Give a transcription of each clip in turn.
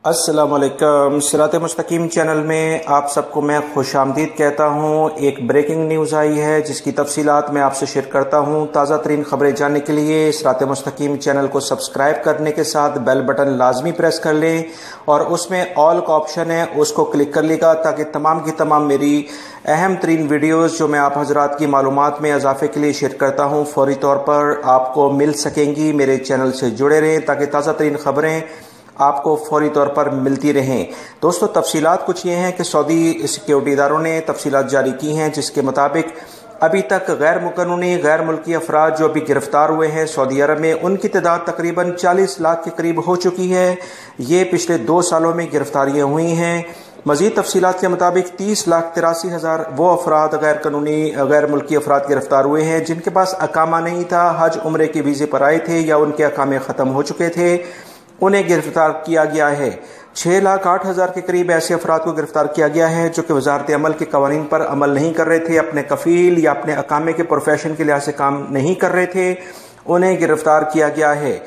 السلام علیکم۔ صراط مستقیم چینل میں آپ سب کو میں خوش آمدید کہتا ہوں۔ ایک بریکنگ نیوز آئی ہے جس کی تفصیلات میں آپ سے شیئر کرتا ہوں۔ تازہ ترین خبریں جاننے کے لیے صراط مستقیم چینل کو سبسکرائب کرنے کے ساتھ بیل بٹن لازمی پریس کر لیں اور اس میں آل کا آپشن ہے اس کو کلک کر لے گا تاکہ تمام کی تمام میری اہم ترین ویڈیوز جو میں آپ حضرات کی معلومات میں اضافے کے لیے شیئر کرتا ہوں فوری طور پر آپ کو مل سکیں گی۔ میرے چینل سے جڑے رہیں تاکہ تازہ ترین خبریں آپ کو فوری طور پر ملتی رہیں۔ دوستو، تفصیلات کچھ یہ ہیں کہ سعودی سیکیورٹی اداروں نے تفصیلات جاری کی ہیں جس کے مطابق ابھی تک غیر قانونی غیر ملکی افراد جو ابھی گرفتار ہوئے ہیں سعودی عرب میں، ان کی تعداد تقریباً 40 لاکھ کے قریب ہو چکی ہے۔ یہ پچھلے 2 سالوں میں گرفتاریاں ہوئی ہیں۔ مزید تفصیلات کے مطابق 30,83,000 وہ افراد غیر قانونی غیر ملکی افراد گرفتار ہوئے ہیں جن کے پاس اقامہ نہیں تھا، حج عمرے کے ویزے پر آئے تھے یا ان کے اقامے ختم ہو چکے تھے، انہیں گرفتار کیا گیا ہے۔ 6,08,000 کے قریب ایسے افراد کو گرفتار کیا گیا ہے جو کہ وزارت عمل کے قوانین پر عمل نہیں کر رہے تھے، اپنے کفیل یا اپنے اقامے کے پروفیشن کے لحاظ سے کام نہیں کر رہے تھے، انہیں گرفتار کیا گیا ہے۔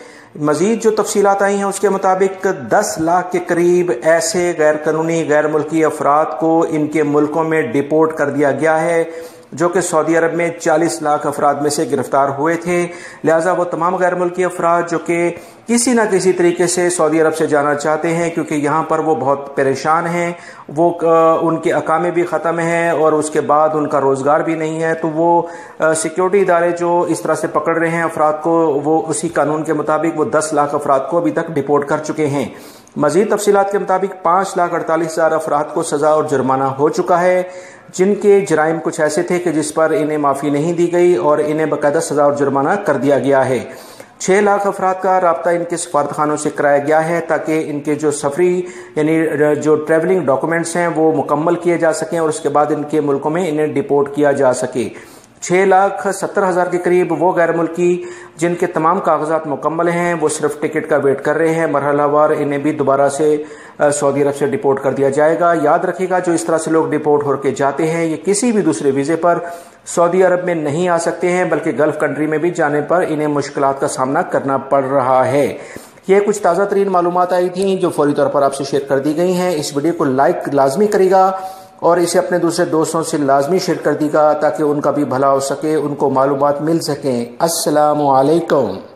مزید جو تفصیلات آئی ہیں اس کے مطابق 10 لاکھ کے قریب ایسے غیر قانونی غیر ملکی افراد کو ان کے ملکوں میں ڈیپورٹ کر دیا گیا ہے جو کہ سعودی عرب میں 40 لاکھ افراد میں سے گرفتار ہوئے تھے۔ لہٰذا وہ تمام غیر ملکی افراد جو کہ کسی نہ کسی طریقے سے سعودی عرب سے جانا چاہتے ہیں کیونکہ یہاں پر وہ بہت پریشان ہیں، وہ ان کے اقامے بھی ختم ہیں اور اس کے بعد ان کا روزگار بھی نہیں ہے، تو وہ سیکیورٹی ادارے جو اس طرح سے پکڑ رہے ہیں افراد کو، وہ اسی قانون کے مطابق وہ 10 لاکھ افراد کو ابھی تک ڈیپورٹ کر چکے ہیں۔ مزید تفصیلات کے مطابق 5,48,000 افراد کو سزا اور جرمانہ ہو چکا ہے جن کے جرائم کچھ ایسے تھے کہ جس پر انہیں معافی نہیں دی گئی اور انہیں باقاعدہ سزا اور جرمانہ کر دیا گیا ہے۔ 6 لاکھ افراد کا رابطہ ان کے سفارتخانوں سے کرایا گیا ہے تاکہ ان کے جو سفری یعنی جو ٹریولنگ ڈاکومنٹس ہیں وہ مکمل کیے جا سکیں اور اس کے بعد ان کے ملکوں میں انہیں ڈیپورٹ کیا جا سکے۔ 6,70,000 کے قریب وہ غیر ملکی جن کے تمام کاغذات مکمل ہیں، وہ صرف ٹکٹ کا ویٹ کر رہے ہیں، مرحلہ وار انہیں بھی دوبارہ سے سعودی عرب سے ڈیپورٹ کر دیا جائے گا۔ یاد رکھیے گا جو اس طرح سے لوگ ڈیپورٹ ہو کے جاتے ہیں یہ کسی بھی دوسرے ویزے پر سعودی عرب میں نہیں آ سکتے ہیں بلکہ گلف کنٹری میں بھی جانے پر انہیں مشکلات کا سامنا کرنا پڑ رہا ہے۔ یہ کچھ تازہ ترین معلومات آئی تھیں جو فوری طور پر آپ سے شیئر کر دی گئی ہیں۔ اس ویڈیو کو لائک لازمی کرے گا اور اسے اپنے دوسرے دوستوں سے لازمی شیئر کر دی گا تاکہ ان کا بھی بھلا ہو سکے، ان کو معلومات مل سکیں۔ السلام علیکم۔